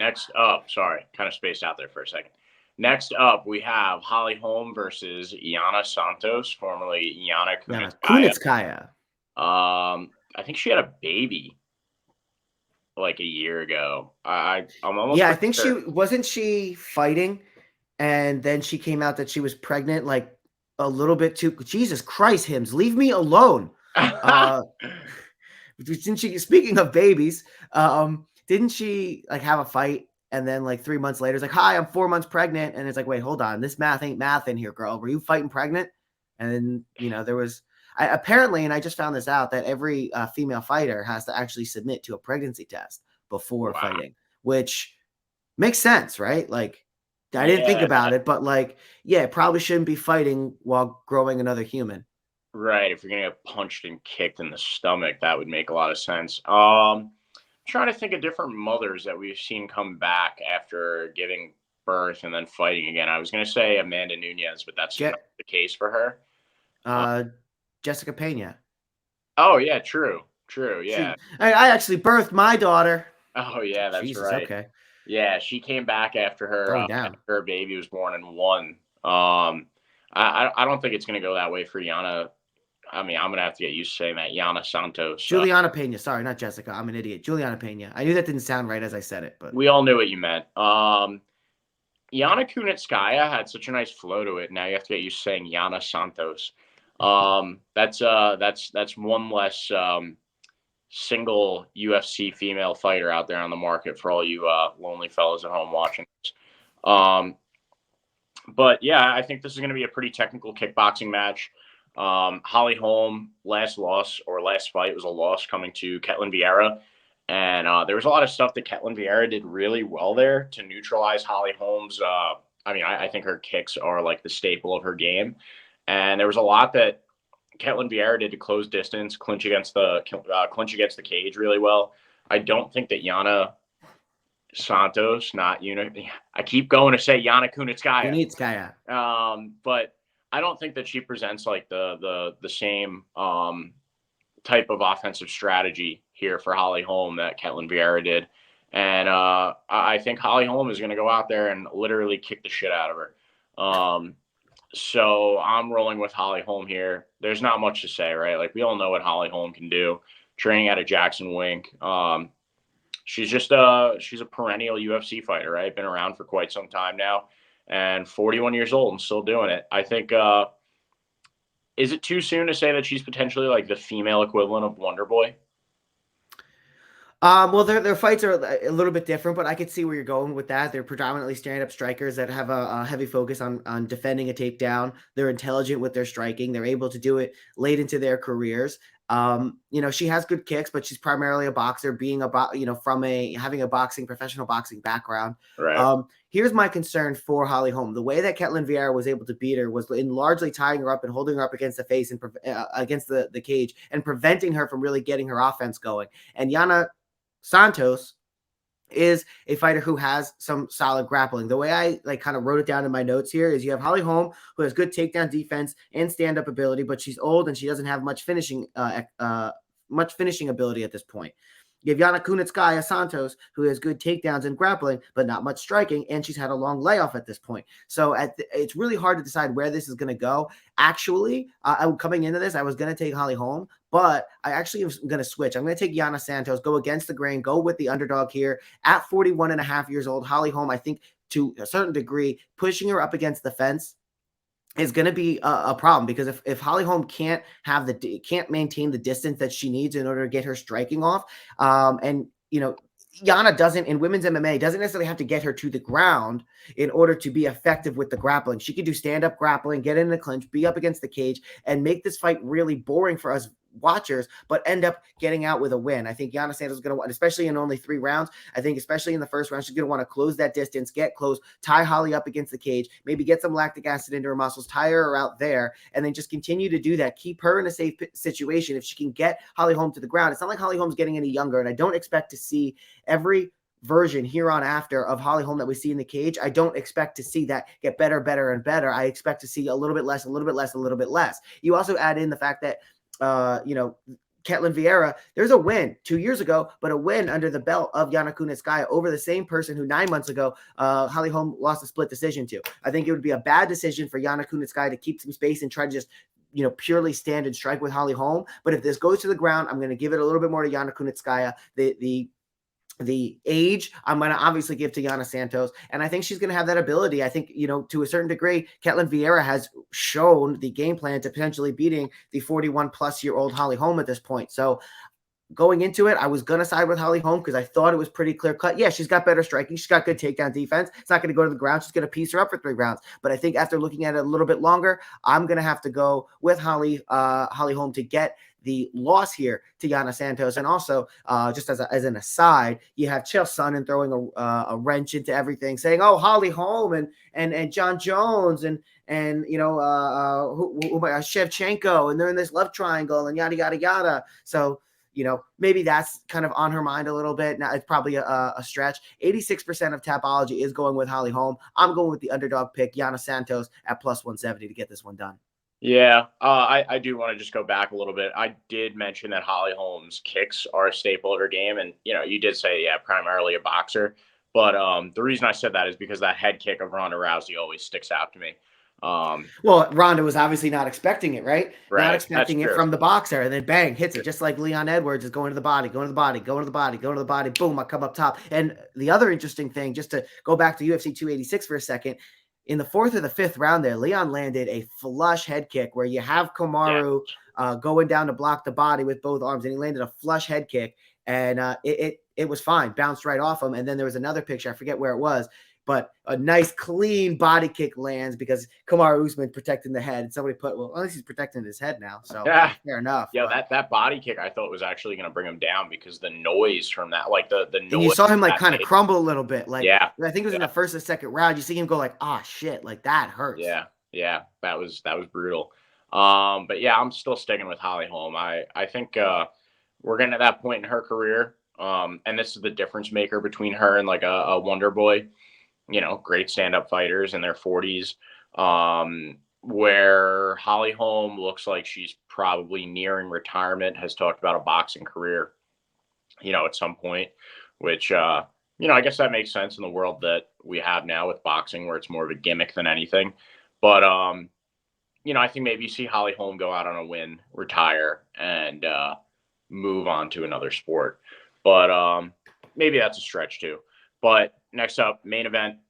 Next up, sorry, kind of spaced out there for a second. Next up, we have Holly Holm versus Yana Santos, formerly Yana Yana Kunitskaya. Kunitskaya. I think she had a baby like a year ago. I'm almost Yeah, I pretty think sure. she fighting, and then she came out that she was pregnant, like a little bit too. Jesus Christ, Hims, leave me alone. Uh, didn't she? Speaking of babies, didn't she like have a fight? And then like 3 months later, it's like, "Hi, I'm 4 months pregnant," and it's like, "Wait, hold on, this math ain't math in here, girl. Were you fighting pregnant?" And then there was apparently, and I just found this out that every female fighter has to actually submit to a pregnancy test before Wow. fighting, which makes sense, right? Like, I didn't think Yeah, about it, but like, yeah, probably shouldn't be fighting while growing another human. right. If you're gonna get punched and kicked in the stomach, that would make a lot of sense. Trying to think of different mothers that we've seen come back after giving birth and then fighting again. I was gonna say Amanda Nunez, but that's not Je- the case for her. Uh, uh, Jessica Pena. oh yeah, true, true, yeah. I actually birthed my daughter. Oh yeah, that's Jesus, right. okay, Yeah, she came back going after down. her baby was born and won. I don't think it's gonna go that way for Yana. I mean, I'm gonna have to get used to saying that Yana Santos. Juliana Pena. Sorry, not Jessica. I'm an idiot. Juliana Pena. I knew that didn't sound right as I said it, but We all knew what you meant. Yana Kunitskaya had such a nice flow to it. Now you have to get used to saying Yana Santos. That's one less single UFC female fighter out there on the market for all you lonely fellas at home watching this. Um, but yeah, I think this is going to be a pretty technical kickboxing match. Holly Holm, last fight was a loss coming to Ketlin Vieira. And there was a lot of stuff that Ketlin Vieira did really well there to neutralize Holly Holm's. I think her kicks are like the staple of her game. And there was a lot that Ketlin Vieira did to close distance, clinch against the cage really well. I don't think that Yana Santos, not I keep going to say Yana Kunitskaya. Kunitskaya. But I don't think that she presents like the same type of offensive strategy here for Holly Holm that Ketlin Vieira did. And I think Holly Holm is going to go out there and literally kick the shit out of her. So I'm rolling with Holly Holm here. There's not much to say, right? Like we all know what Holly Holm can do. Training out of Jackson Wink. She's a perennial UFC fighter, right? Been around for quite some time now, and 41 years old and still doing it. I think. Is it too soon to say that she's potentially like the female equivalent of Wonder Boy? Well, their fights are a little bit different, but I could see where you're going with that. They're predominantly stand-up strikers that have a heavy focus on defending a takedown. They're intelligent with their striking. They're able to do it late into their careers. She has good kicks, but she's primarily a boxer, being from having a professional boxing background. Right. Here's my concern for Holly Holm. The way that Ketlin Vieira was able to beat her was in largely tying her up and holding her up against the face and against the cage and preventing her from really getting her offense going. And Yana Santos is a fighter who has some solid grappling. The way I kind of wrote it down in my notes here is you have Holly Holm, who has good takedown defense and stand-up ability, but she's old and she doesn't have much finishing ability at this point. You have Yana Kunitskaya Santos, who has good takedowns and grappling, but not much striking, and she's had a long layoff at this point. So it's really hard to decide where this is going to go. Actually, coming into this, I was going to take Holly Holm, but I actually am going to switch. I'm going to take Yana Santos, go against the grain, go with the underdog here. At 41 and a half years old, Holly Holm, I think to a certain degree, pushing her up against the fence is going to be a problem, because if Holly Holm can't maintain the distance that she needs in order to get her striking off, and Yana doesn't, in women's MMA, doesn't necessarily have to get her to the ground in order to be effective with the grappling. She could do stand-up grappling, get in the clinch, be up against the cage, and make this fight really boring for us watchers, but end up getting out with a win. I think Yana Santos is going to want, especially in only 3 rounds. I think especially in the first round, she's going to want to close that distance, get close, tie Holly up against the cage, maybe get some lactic acid into her muscles, tie her out there, and then just continue to do that. Keep her in a safe situation. If she can get Holly Holm to the ground, it's not like Holly Holm's getting any younger, and I don't expect to see every version here on after of Holly Holm that we see in the cage. I don't expect to see that get better, and better. I expect to see a little bit less, a little bit less, a little bit less. You also add in the fact that Ketlin Vieira, there's a win 2 years ago, but a win under the belt of Yana Kunitskaya over the same person who 9 months ago, Holly Holm lost a split decision to. I think it would be a bad decision for Yana Kunitskaya to keep some space and try to just purely stand and strike with Holly Holm. But if this goes to the ground, I'm going to give it a little bit more to Yana Kunitskaya. The age, I'm going to obviously give to Yana Santos. And I think she's going to have that ability. I think, to a certain degree, Ketlin Vieira has shown the game plan to potentially beating the 41-plus-year-old Holly Holm at this point. So going into it, I was going to side with Holly Holm because I thought it was pretty clear cut. Yeah, she's got better striking. She's got good takedown defense. It's not going to go to the ground. She's going to piece her up for 3 rounds. But I think after looking at it a little bit longer, I'm going to have to go with Holly Holm to get the loss here to Yana Santos. And also, just as an aside, you have Chael Sonnen throwing a wrench into everything, saying, "Oh, Holly Holm and John Jones and Shevchenko, and they're in this love triangle and yada yada yada." So maybe that's kind of on her mind a little bit. Now it's probably a stretch. 86% of Tapology is going with Holly Holm. I'm going with the underdog pick, Yana Santos, at plus 170 to get this one done. Yeah, I do want to just go back a little bit. I did mention that Holly Holm's kicks are a staple of her game. And, you did say, yeah, primarily a boxer. But the reason I said that is because that head kick of Ronda Rousey always sticks out to me. Well, Ronda was obviously not expecting it, right? Right. Not expecting it from the boxer, and then bang, hits it, just like Leon Edwards is going to the body, going to the body, going to the body, going to the body, boom, I come up top. And the other interesting thing, just to go back to UFC 286 for a second, in the 4th or the 5th round there, Leon landed a flush head kick where you have Kamaru going down to block the body with both arms, and he landed a flush head kick, and it was fine, bounced right off him. And then there was another picture, I forget where it was, but a nice clean body kick lands because Kamaru Usman protecting the head. And somebody put, well, at least he's protecting his head now. So fair enough. Yeah, that body kick I thought was actually going to bring him down because the noise from that, like the noise. And you saw him like kind of crumble a little bit. Like, yeah, I think it was in the 1st or 2nd round. You see him go like, oh shit, like that hurts. Yeah, that was brutal. But yeah, I'm still sticking with Holly Holm. I think we're getting to that point in her career. And this is the difference maker between her and like a Wonder Boy. Great stand-up fighters in their 40s, where Holly Holm looks like she's probably nearing retirement, has talked about a boxing career, at some point, which, I guess that makes sense in the world that we have now with boxing, where it's more of a gimmick than anything. But, I think maybe you see Holly Holm go out on a win, retire, and move on to another sport. But maybe that's a stretch too. But next up, main event,